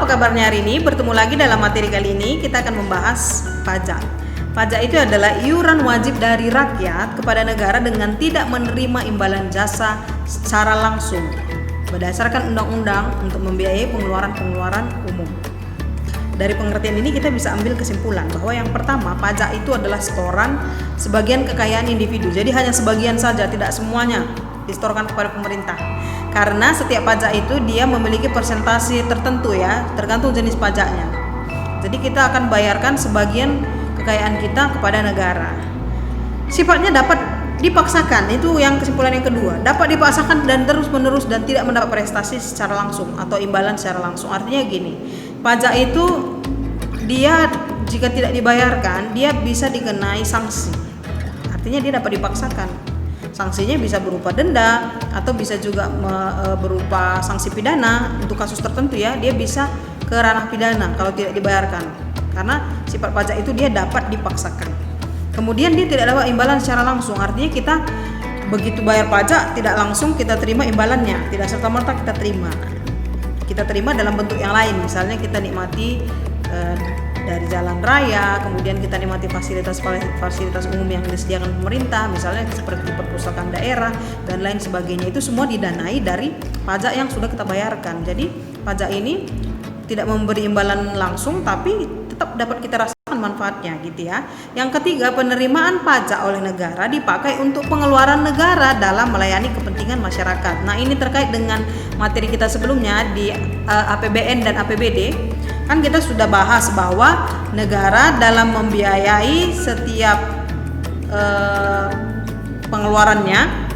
kabarnya hari ini? Bertemu lagi dalam materi kali ini. Kita akan membahas pajak. Pajak itu adalah iuran wajib dari rakyat kepada negara dengan tidak menerima imbalan jasa secara langsung berdasarkan undang-undang untuk membiayai pengeluaran umum. Dari pengertian ini kita bisa ambil kesimpulan bahwa yang pertama, pajak itu adalah setoran sebagian kekayaan individu. Jadi hanya sebagian saja, tidak semuanya disetorkan kepada pemerintah. Karena setiap pajak itu dia memiliki persentase tertentu ya, tergantung jenis pajaknya. Jadi kita akan bayarkan sebagian kekayaan kita kepada negara. Sifatnya dapat dipaksakan, itu yang kesimpulan yang kedua. Dapat dipaksakan dan terus-menerus dan tidak mendapat prestasi secara langsung atau imbalan secara langsung. Artinya gini, pajak itu dia jika tidak dibayarkan, dia bisa dikenai sanksi. Artinya dia dapat dipaksakan. Sanksinya bisa berupa denda atau bisa juga berupa sanksi pidana. Untuk kasus tertentu ya, dia bisa ke ranah pidana kalau tidak dibayarkan. Karena sifat pajak itu dia dapat dipaksakan. Kemudian dia tidak dapat imbalan secara langsung. Artinya kita begitu bayar pajak tidak langsung kita terima imbalannya, tidak serta-merta kita terima. Kita terima dalam bentuk yang lain. Misalnya kita nikmati dari jalan raya, kemudian kita nikmati fasilitas umum yang disediakan pemerintah, misalnya seperti perpustakaan daerah dan lain sebagainya. Itu semua didanai dari pajak yang sudah kita bayarkan. Jadi pajak ini tidak memberi imbalan langsung, tapi tetap dapat kita rasakan manfaatnya gitu ya. Yang ketiga, penerimaan pajak oleh negara dipakai untuk pengeluaran negara dalam melayani kepentingan masyarakat. Nah, ini terkait dengan materi kita sebelumnya di APBN dan APBD. Kan kita sudah bahas bahwa negara dalam membiayai setiap pengeluarannya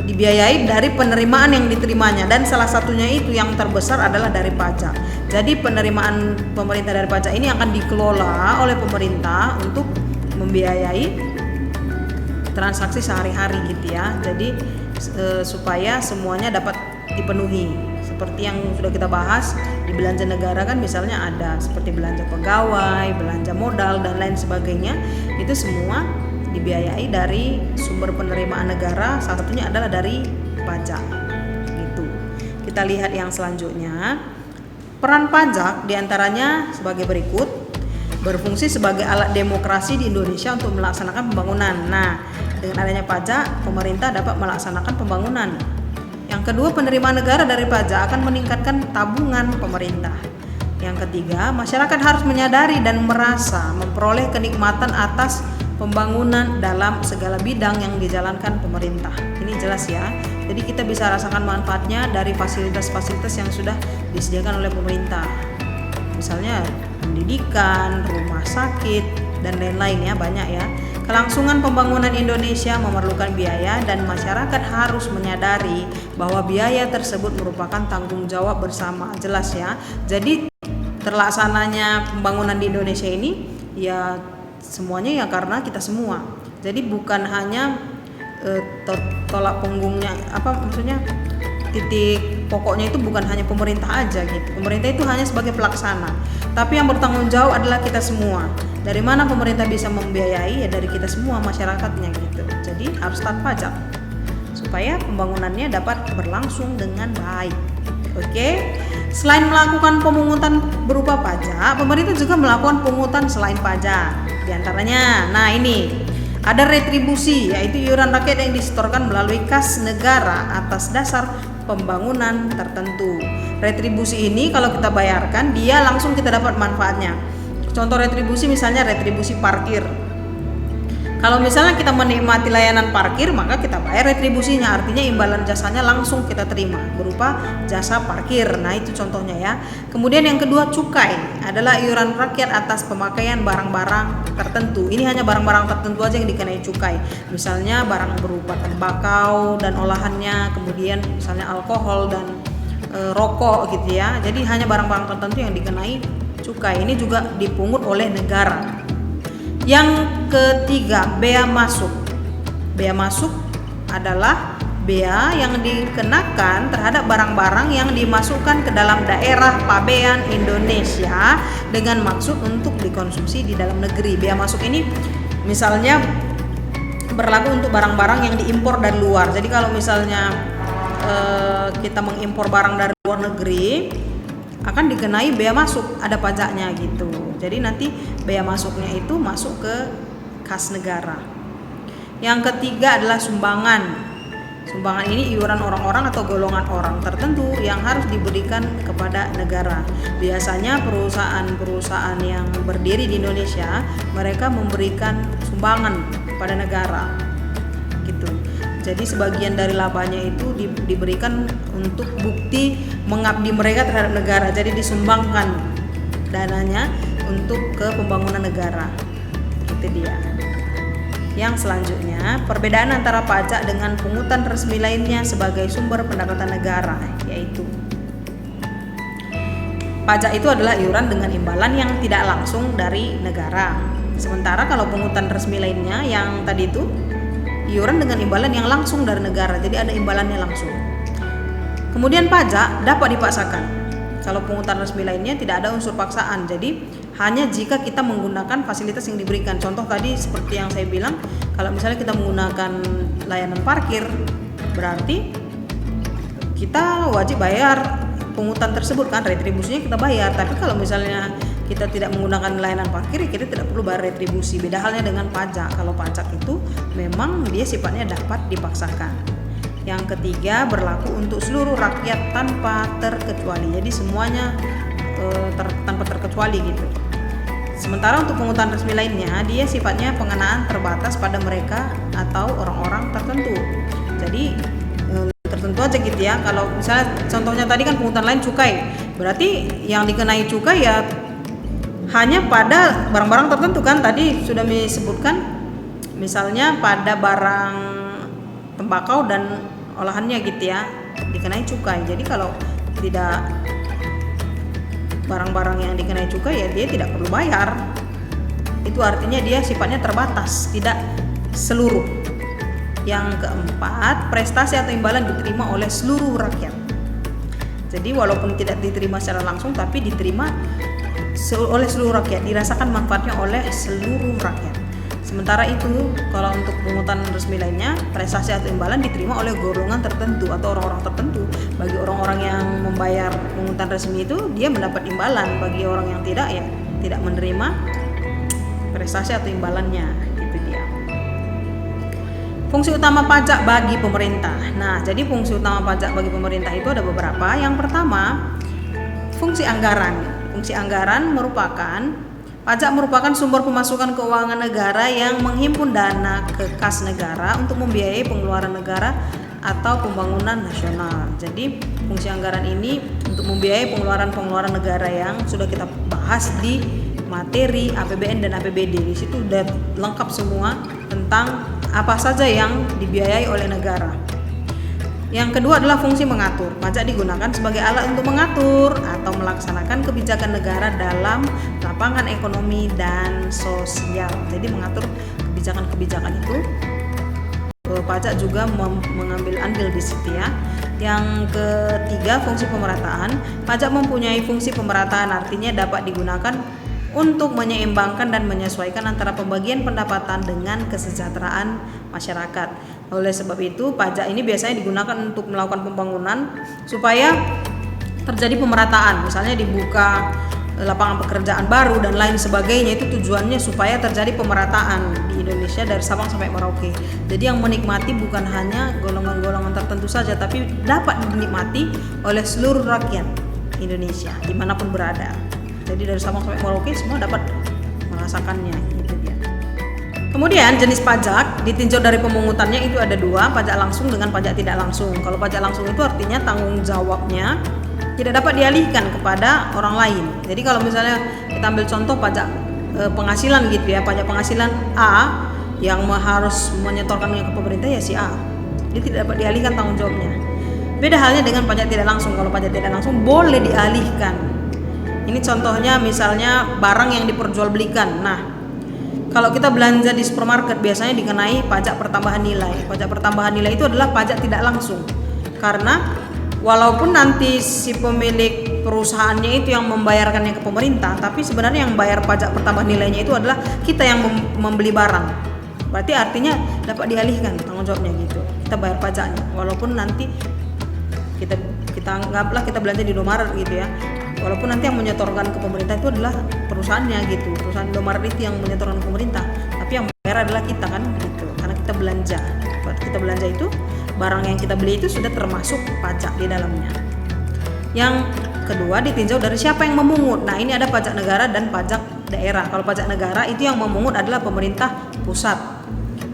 dibiayai dari penerimaan yang diterimanya, dan salah satunya itu yang terbesar adalah dari pajak. Jadi penerimaan pemerintah dari pajak ini akan dikelola oleh pemerintah untuk membiayai transaksi sehari-hari gitu ya. Jadi supaya semuanya dapat dipenuhi. Seperti yang sudah kita bahas di belanja negara kan, misalnya ada seperti belanja pegawai, belanja modal dan lain sebagainya. Itu semua dibiayai dari sumber penerimaan negara, salah satunya adalah dari pajak gitu. Kita lihat yang selanjutnya. Peran pajak diantaranya sebagai berikut: berfungsi sebagai alat demokrasi di Indonesia untuk melaksanakan pembangunan. Nah, dengan adanya pajak, pemerintah dapat melaksanakan pembangunan. Yang kedua, penerimaan negara dari pajak akan meningkatkan tabungan pemerintah. Yang ketiga, masyarakat harus menyadari dan merasa memperoleh kenikmatan atas pembangunan dalam segala bidang yang dijalankan pemerintah. Ini jelas ya. Jadi kita bisa rasakan manfaatnya dari fasilitas-fasilitas yang sudah disediakan oleh pemerintah. Misalnya pendidikan, rumah sakit, dan lain-lain ya, banyak ya. Kelangsungan pembangunan Indonesia memerlukan biaya dan masyarakat harus menyadari bahwa biaya tersebut merupakan tanggung jawab bersama. Jelas ya. Jadi terlaksananya pembangunan di Indonesia ini ya semuanya ya karena kita semua. Jadi bukan hanya tolak punggungnya, maksudnya titik pokoknya itu bukan hanya pemerintah aja gitu. Pemerintah itu hanya sebagai pelaksana, tapi yang bertanggung jawab adalah kita semua. Dari mana pemerintah bisa membiayai? Ya dari kita semua, masyarakatnya gitu. Jadi harus taat pajak supaya pembangunannya dapat berlangsung dengan baik. Oke. Selain melakukan pemungutan berupa pajak, pemerintah juga melakukan pungutan selain pajak. Di antaranya, nah ini ada retribusi, yaitu iuran rakyat yang disetorkan melalui kas negara atas dasar pembangunan tertentu. Retribusi ini kalau kita bayarkan, dia langsung kita dapat manfaatnya. Contoh retribusi misalnya retribusi parkir. Kalau misalnya kita menikmati layanan parkir, maka kita bayar retribusinya, artinya imbalan jasanya langsung kita terima berupa jasa parkir. Nah, itu contohnya ya. Kemudian yang kedua, cukai adalah iuran rakyat atas pemakaian barang-barang tertentu. Ini hanya barang-barang tertentu aja yang dikenai cukai. Misalnya barang berupa tembakau dan olahannya, kemudian misalnya alkohol dan rokok gitu ya. Jadi hanya barang-barang tertentu yang dikenai cukai. Ini juga dipungut oleh negara. Yang ketiga, bea masuk. Bea masuk adalah bea yang dikenakan terhadap barang-barang yang dimasukkan ke dalam daerah pabean Indonesia dengan maksud untuk dikonsumsi di dalam negeri. Bea masuk ini misalnya berlaku untuk barang-barang yang diimpor dari luar. Jadi kalau misalnya kita mengimpor barang dari luar negeri, akan dikenai bea masuk, ada pajaknya gitu. Jadi nanti bea masuknya itu masuk ke kas negara. Yang ketiga adalah sumbangan. Sumbangan ini iuran orang-orang atau golongan orang tertentu yang harus diberikan kepada negara. Biasanya perusahaan-perusahaan yang berdiri di Indonesia, mereka memberikan sumbangan kepada negara gitu. Jadi sebagian dari labanya itu diberikan untuk bukti mengabdi mereka terhadap negara. Jadi disumbangkan dananya untuk ke pembangunan negara. Itu dia. Yang selanjutnya, perbedaan antara pajak dengan pungutan resmi lainnya sebagai sumber pendapatan negara, yaitu pajak itu adalah iuran dengan imbalan yang tidak langsung dari negara. Sementara kalau pungutan resmi lainnya yang tadi itu iuran dengan imbalan yang langsung dari negara, jadi ada imbalannya langsung. Kemudian pajak dapat dipaksakan. Kalau pungutan resmi lainnya tidak ada unsur paksaan, jadi hanya jika kita menggunakan fasilitas yang diberikan. Contoh tadi seperti yang saya bilang, kalau misalnya kita menggunakan layanan parkir, berarti kita wajib bayar pungutan tersebut kan, retribusinya kita bayar. Tapi kalau misalnya kita tidak menggunakan layanan parkir, kita tidak perlu bayar retribusi. Beda halnya dengan pajak. Kalau pajak itu memang dia sifatnya dapat dipaksakan. Yang ketiga, berlaku untuk seluruh rakyat tanpa terkecuali. Jadi semuanya tanpa terkecuali gitu. Sementara untuk pungutan resmi lainnya, dia sifatnya pengenaan terbatas pada mereka atau orang-orang tertentu. Jadi tertentu aja gitu ya. Kalau misalnya contohnya tadi kan pungutan lain cukai, berarti yang dikenai cukai ya hanya pada barang-barang tertentu kan. Tadi sudah disebutkan, misalnya pada barang tembakau dan olahannya gitu ya, dikenai cukai. Jadi kalau tidak barang-barang yang dikenai cukai ya dia tidak perlu bayar. Itu artinya dia sifatnya terbatas, tidak seluruh. Yang keempat, prestasi atau imbalan diterima oleh seluruh rakyat. Jadi walaupun tidak diterima secara langsung, tapi diterima oleh seluruh rakyat, dirasakan manfaatnya oleh seluruh rakyat. Sementara itu, kalau untuk pungutan resmi lainnya, prestasi atau imbalan diterima oleh golongan tertentu atau orang-orang tertentu. Bagi orang-orang yang membayar pungutan resmi itu, dia mendapat imbalan. Bagi orang yang tidak, ya tidak menerima prestasi atau imbalannya. Itu dia. Fungsi utama pajak bagi pemerintah. Nah, jadi fungsi utama pajak bagi pemerintah itu ada beberapa. Yang pertama, fungsi anggaran. Fungsi anggaran pajak merupakan sumber pemasukan keuangan negara yang menghimpun dana ke kas negara untuk membiayai pengeluaran negara atau pembangunan nasional. Jadi fungsi anggaran ini untuk membiayai pengeluaran negara yang sudah kita bahas di materi APBN dan APBD. Di situ sudah lengkap semua tentang apa saja yang dibiayai oleh negara. Yang kedua adalah fungsi mengatur. Pajak digunakan sebagai alat untuk mengatur atau melaksanakan kebijakan negara dalam lapangan ekonomi dan sosial. Jadi mengatur kebijakan-kebijakan itu, pajak juga mengambil andil di situ ya. Yang ketiga, fungsi pemerataan. Pajak mempunyai fungsi pemerataan, artinya dapat digunakan untuk menyeimbangkan dan menyesuaikan antara pembagian pendapatan dengan kesejahteraan masyarakat. Oleh sebab itu, pajak ini biasanya digunakan untuk melakukan pembangunan supaya terjadi pemerataan. Misalnya dibuka lapangan pekerjaan baru dan lain sebagainya, itu tujuannya supaya terjadi pemerataan di Indonesia dari Sabang sampai Merauke. Jadi yang menikmati bukan hanya golongan-golongan tertentu saja, tapi dapat dinikmati oleh seluruh rakyat Indonesia dimanapun berada. Jadi dari Sabang sampai Merauke semua dapat merasakannya. Gitu dia. Kemudian jenis pajak ditinjau dari pemungutannya itu ada dua, pajak langsung dengan pajak tidak langsung. Kalau pajak langsung itu artinya tanggung jawabnya tidak dapat dialihkan kepada orang lain. Jadi kalau misalnya kita ambil contoh pajak penghasilan gitu ya, pajak penghasilan A yang harus menyetorkannya ke pemerintah ya si A. Dia tidak dapat dialihkan tanggung jawabnya. Beda halnya dengan pajak tidak langsung. Kalau pajak tidak langsung boleh dialihkan. Ini contohnya misalnya barang yang diperjualbelikan. Nah, kalau kita belanja di supermarket biasanya dikenai pajak pertambahan nilai. Pajak pertambahan nilai itu adalah pajak tidak langsung. Karena walaupun nanti si pemilik perusahaannya itu yang membayarkannya ke pemerintah, tapi sebenarnya yang bayar pajak pertambahan nilainya itu adalah kita yang membeli barang. Berarti artinya dapat dialihkan tanggung jawabnya gitu. Kita bayar pajaknya walaupun nanti kita anggaplah kita belanja di Indomaret gitu ya. Walaupun nanti yang menyetorkan ke pemerintah itu adalah perusahaannya gitu, perusahaan Indomaret itu yang menyetorkan ke pemerintah, tapi yang bayar adalah kita kan gitu, karena kita belanja. Buat kita belanja itu barang yang kita beli itu sudah termasuk pajak di dalamnya. Yang kedua, ditinjau dari siapa yang memungut. Nah, ini ada pajak negara dan pajak daerah. Kalau pajak negara itu yang memungut adalah pemerintah pusat.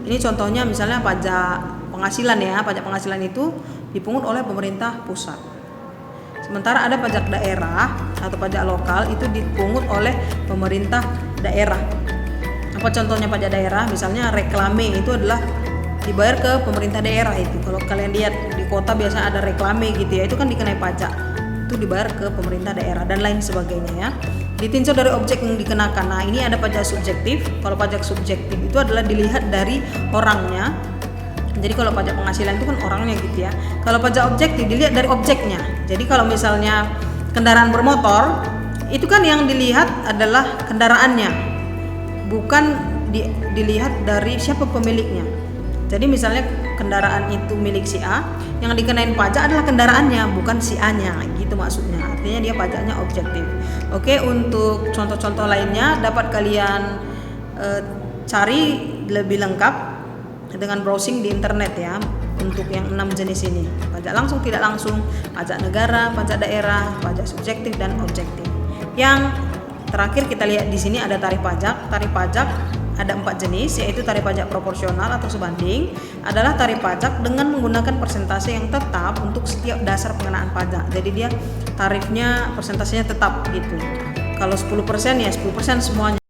Ini contohnya misalnya pajak penghasilan ya. Pajak penghasilan itu dipungut oleh pemerintah pusat. Sementara ada pajak daerah atau pajak lokal itu dipungut oleh pemerintah daerah. Apa contohnya pajak daerah? Misalnya reklame itu adalah dibayar ke pemerintah daerah itu. Kalau kalian lihat di kota biasa ada reklame gitu ya, itu kan dikenai pajak. Itu dibayar ke pemerintah daerah dan lain sebagainya ya. Ditinjau dari objek yang dikenakan. Nah, ini ada pajak subjektif. Kalau pajak subjektif itu adalah dilihat dari orangnya. Jadi kalau pajak penghasilan itu kan orangnya gitu ya. Kalau pajak objektif dilihat dari objeknya. Jadi kalau misalnya kendaraan bermotor, itu kan yang dilihat adalah kendaraannya, bukan dilihat dari siapa pemiliknya. Jadi misalnya kendaraan itu milik si A, yang dikenain pajak adalah kendaraannya, bukan si A-nya, gitu maksudnya. Artinya dia pajaknya objektif. Oke, untuk contoh-contoh lainnya dapat kalian cari lebih lengkap dengan browsing di internet ya. Untuk yang 6 jenis ini, pajak langsung, tidak langsung, pajak negara, pajak daerah, pajak subjektif dan objektif. Yang terakhir kita lihat di sini ada tarif pajak. Tarif pajak ada 4 jenis, yaitu tarif pajak proporsional atau sebanding, adalah tarif pajak dengan menggunakan persentase yang tetap untuk setiap dasar pengenaan pajak. Jadi dia tarifnya persentasenya tetap gitu. Kalau 10% ya 10% semuanya.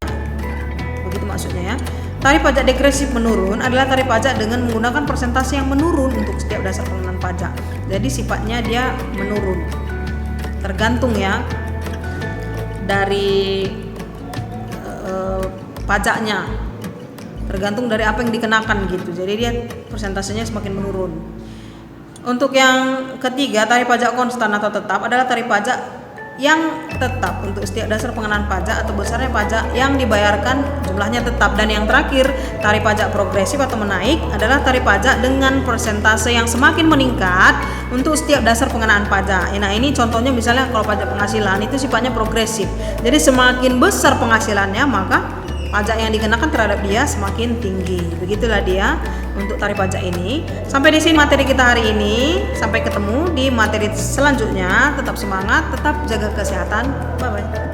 Begitu maksudnya ya. Tarif pajak degresif menurun adalah tarif pajak dengan menggunakan persentase yang menurun untuk setiap dasar pengenaan pajak. Jadi sifatnya dia menurun. Tergantung ya dari pajaknya, tergantung dari apa yang dikenakan gitu. Jadi dia persentasenya semakin menurun. Untuk yang ketiga, tarif pajak konstan atau tetap adalah tarif pajak yang tetap untuk setiap dasar pengenaan pajak atau besarnya pajak yang dibayarkan jumlahnya tetap. Dan yang terakhir, tarif pajak progresif atau menaik adalah tarif pajak dengan persentase yang semakin meningkat untuk setiap dasar pengenaan pajak. Nah, ini contohnya misalnya kalau pajak penghasilan itu sifatnya progresif. Jadi semakin besar penghasilannya, maka pajak yang dikenakan terhadap dia semakin tinggi. Begitulah dia untuk tarif pajak ini. Sampai di sini materi kita hari ini. Sampai ketemu di materi selanjutnya. Tetap semangat, tetap jaga kesehatan. Bye bye.